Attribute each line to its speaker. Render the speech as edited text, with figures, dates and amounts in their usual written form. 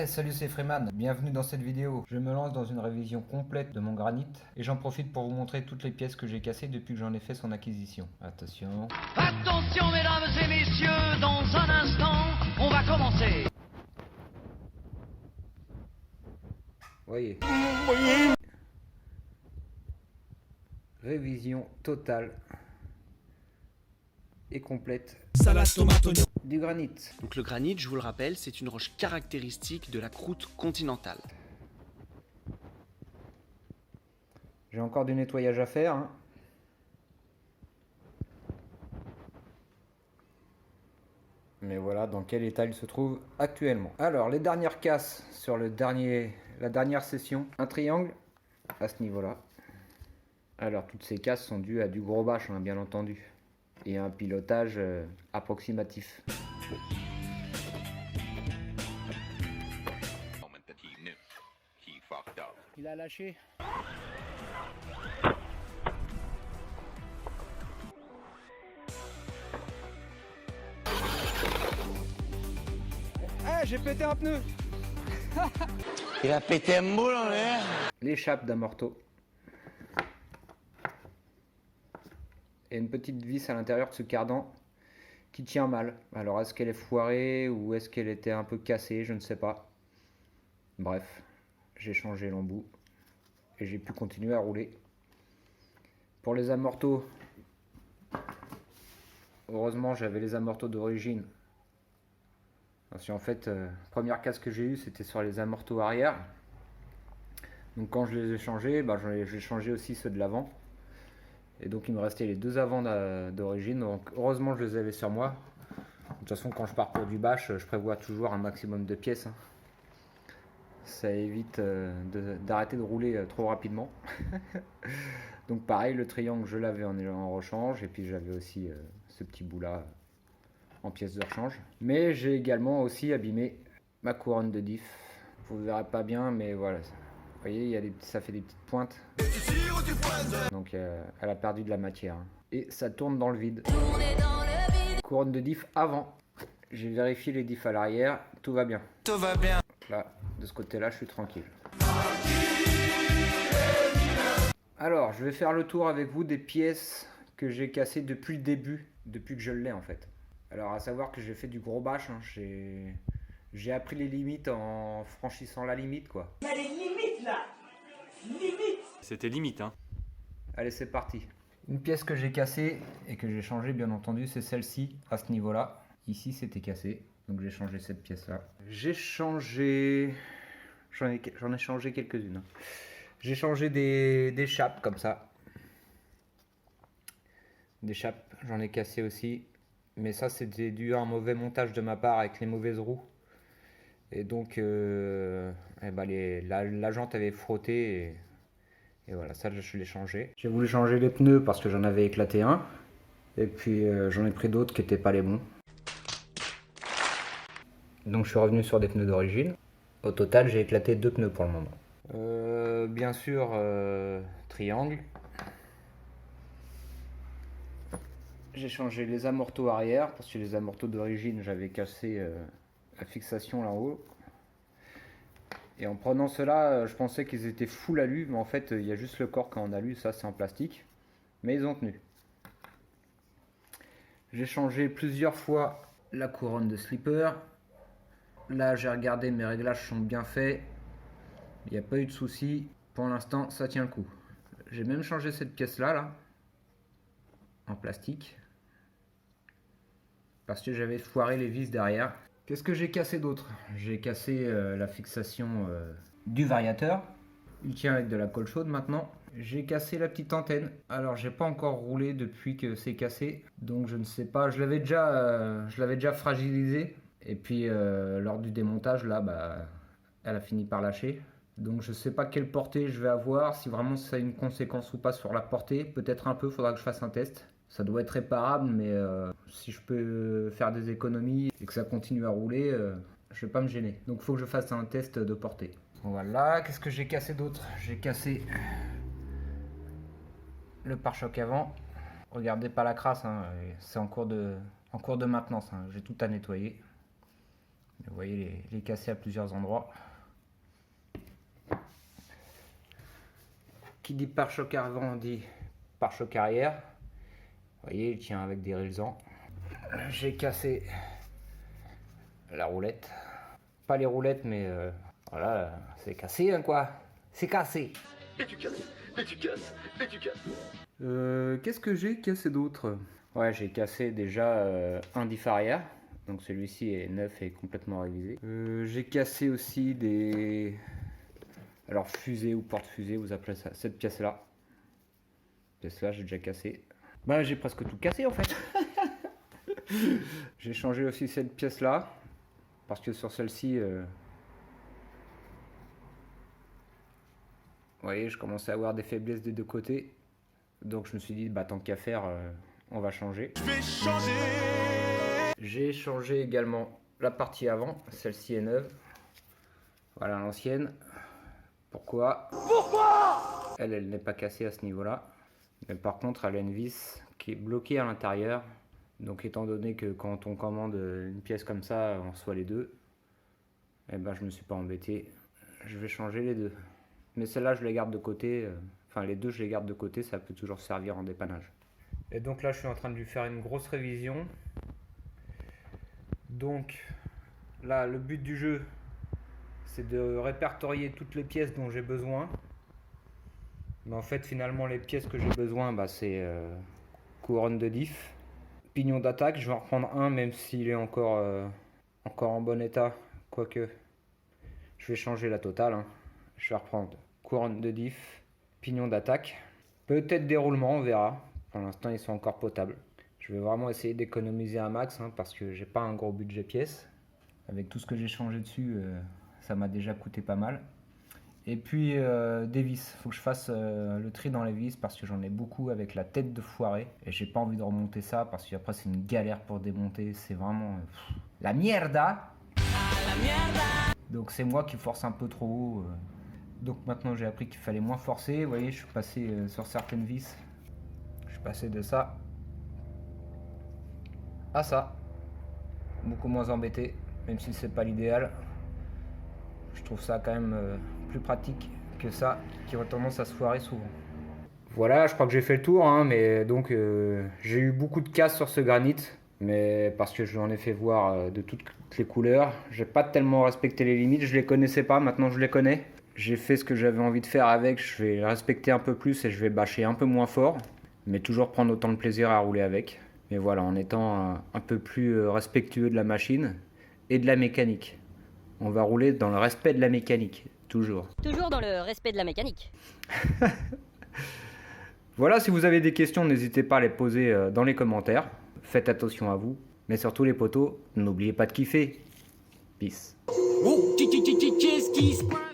Speaker 1: Salut, c'est Freeman, bienvenue dans cette vidéo. Je me lance dans une révision complète de mon granit et j'en profite pour vous montrer toutes les pièces que j'ai cassées depuis que j'en ai fait son acquisition. Attention.
Speaker 2: Attention mesdames et messieurs, dans un instant, on va commencer.
Speaker 1: Voyez. Révision totale et complète du granit.
Speaker 3: Donc le granit, je vous le rappelle, c'est une roche caractéristique de la croûte continentale.
Speaker 1: J'ai encore du nettoyage à faire, hein. Mais voilà dans quel état il se trouve actuellement. Alors les dernières casses sur la dernière session. Un triangle à ce niveau-là. Alors toutes ces casses sont dues à du gros bâche, hein, bien entendu. Et un pilotage approximatif. Il a lâché. Ah, j'ai pété un pneu.
Speaker 4: Il a pété un boule en l'air.
Speaker 1: L'échappe d'un morteau. Et une petite vis à l'intérieur de ce cardan qui tient mal. Alors est-ce qu'elle est foirée ou est-ce qu'elle était un peu cassée, je ne sais pas. Bref, j'ai changé l'embout et j'ai pu continuer à rouler. Pour les amortos, heureusement j'avais les amortos d'origine. Parce qu'en fait, première casse que j'ai eue, c'était sur les amortos arrière. Donc quand je les ai changés, j'ai changé aussi ceux de l'avant. Et donc il me restait les deux avant d'origine, donc heureusement je les avais sur moi. De toute façon quand je pars pour du bâche, je prévois toujours un maximum de pièces, hein. Ça évite d'arrêter de rouler trop rapidement. Donc pareil, le triangle je l'avais en rechange, et puis j'avais aussi ce petit bout là en pièces de rechange. Mais j'ai également aussi abîmé ma couronne de diff. Vous ne verrez pas bien, mais voilà. Vous voyez, ça fait des petites pointes. Donc elle a perdu de la matière. Et ça tourne dans le vide. Couronne de diff avant. J'ai vérifié les diffs à l'arrière. Tout va bien.
Speaker 4: Tout va bien.
Speaker 1: Là, de ce côté-là, je suis tranquille. Alors, je vais faire le tour avec vous des pièces que j'ai cassées depuis le début. Depuis que je l'ai en fait. Alors, à savoir que j'ai fait du gros bâche, hein. J'ai appris les limites en franchissant la limite, quoi.
Speaker 5: Il y a les limites là. Limite.
Speaker 6: C'était limite, hein.
Speaker 1: Allez, c'est parti. Une pièce que j'ai cassée et que j'ai changée, bien entendu, c'est celle-ci, à ce niveau-là. Ici, c'était cassé, donc j'ai changé cette pièce-là. J'ai changé... J'en ai changé quelques-unes, hein. J'ai changé des chapes, comme ça. Des chapes, j'en ai cassé aussi. Mais ça, c'était dû à un mauvais montage de ma part avec les mauvaises roues. Et donc, la jante avait frotté et voilà, ça je l'ai changé. J'ai voulu changer les pneus parce que j'en avais éclaté un. Et puis j'en ai pris d'autres qui n'étaient pas les bons. Donc je suis revenu sur des pneus d'origine. Au total, j'ai éclaté 2 pneus pour le moment. Bien sûr, triangle. J'ai changé les amortos arrière parce que les amortos d'origine, j'avais cassé la fixation là-haut. Et en prenant cela, je pensais qu'ils étaient full alu, mais en fait il y a juste le corps qui est en alu, ça c'est en plastique. Mais ils ont tenu. J'ai changé plusieurs fois la couronne de slipper. Là j'ai regardé, mes réglages sont bien faits. Il n'y a pas eu de soucis. Pour l'instant ça tient le coup. J'ai même changé cette pièce là, en plastique. Parce que j'avais foiré les vis derrière. Qu'est-ce que j'ai cassé d'autre? J'ai cassé la fixation du variateur. Il tient avec de la colle chaude maintenant. J'ai cassé la petite antenne. Alors j'ai pas encore roulé depuis que c'est cassé. Donc je ne sais pas. Je l'avais déjà fragilisé. Et puis lors du démontage là, elle a fini par lâcher. Donc je sais pas quelle portée je vais avoir. Si vraiment ça a une conséquence ou pas sur la portée. Peut-être un peu, faudra que je fasse un test. Ça doit être réparable, mais si je peux faire des économies et que ça continue à rouler, je vais pas me gêner. Donc il faut que je fasse un test de portée. Voilà, qu'est-ce que j'ai cassé d'autre? J'ai cassé le pare-choc avant. Regardez pas la crasse, hein, c'est en cours de maintenance, hein. J'ai tout à nettoyer. Vous voyez les casser à plusieurs endroits. Qui dit pare-choc avant dit pare-choc arrière. Vous voyez, il tient avec des résans. J'ai cassé la roulette. Pas les roulettes, mais voilà, c'est cassé, hein, quoi. C'est cassé.
Speaker 3: Et tu casses, et tu casses, et tu casses.
Speaker 1: Qu'est-ce que j'ai cassé d'autre? Ouais, j'ai cassé déjà un diff arrière. Donc celui-ci est neuf et complètement révisé. J'ai cassé aussi des... Alors fusée ou porte-fusée, vous appelez ça. Cette pièce-là. Pièce-là, j'ai déjà cassé. Bah, j'ai presque tout cassé en fait. J'ai changé aussi cette pièce-là. Parce que sur celle-ci... Vous voyez, je commençais à avoir des faiblesses des deux côtés. Donc je me suis dit, bah tant qu'à faire, on va changer. Je vais changer. J'ai changé également la partie avant. Celle-ci est neuve. Voilà l'ancienne. Pourquoi? Elle n'est pas cassée à ce niveau-là. Mais par contre, elle a une vis qui est bloquée à l'intérieur. Donc étant donné que quand on commande une pièce comme ça, on reçoit les deux. Eh ben je me suis pas embêté. Je vais changer les deux. Mais celle-là, je les garde de côté. Enfin, les deux, je les garde de côté. Ça peut toujours servir en dépannage. Et donc là, je suis en train de lui faire une grosse révision. Donc là, le but du jeu, c'est de répertorier toutes les pièces dont j'ai besoin. Mais en fait, finalement, les pièces que j'ai besoin, bah, c'est couronne de diff, pignon d'attaque. Je vais en reprendre un, même s'il est encore en bon état. Quoique, je vais changer la totale. Hein. Je vais reprendre couronne de diff, pignon d'attaque. Peut-être déroulement, on verra. Pour l'instant, ils sont encore potables. Je vais vraiment essayer d'économiser un max, hein, parce que j'ai pas un gros budget pièces. Avec tout ce que j'ai changé dessus, ça m'a déjà coûté pas mal. Et puis des vis, faut que je fasse le tri dans les vis parce que j'en ai beaucoup avec la tête de foiré. Et j'ai pas envie de remonter ça parce qu'après c'est une galère pour démonter, c'est vraiment la mierda. Donc c'est moi qui force un peu trop haut. Donc maintenant j'ai appris qu'il fallait moins forcer. Vous voyez, je suis passé sur certaines vis. Je suis passé de ça à ça. Beaucoup moins embêté, même si c'est pas l'idéal. Je trouve ça quand même plus pratique que ça, qui aurait tendance à se foirer souvent. Voilà, je crois que j'ai fait le tour, hein, mais donc j'ai eu beaucoup de casse sur ce granit, mais parce que je l'en ai fait voir de toutes les couleurs. J'ai pas tellement respecté les limites, je les connaissais pas, maintenant je les connais. J'ai fait ce que j'avais envie de faire avec, je vais respecter un peu plus et je vais bâcher un peu moins fort, mais toujours prendre autant de plaisir à rouler avec. Mais voilà, en étant un peu plus respectueux de la machine et de la mécanique. On va rouler dans le respect de la mécanique, toujours.
Speaker 6: Toujours dans le respect de la mécanique.
Speaker 1: Voilà, si vous avez des questions, n'hésitez pas à les poser dans les commentaires. Faites attention à vous. Mais surtout les potos, n'oubliez pas de kiffer. Peace.
Speaker 4: Oh, qu'est-ce qui se passe?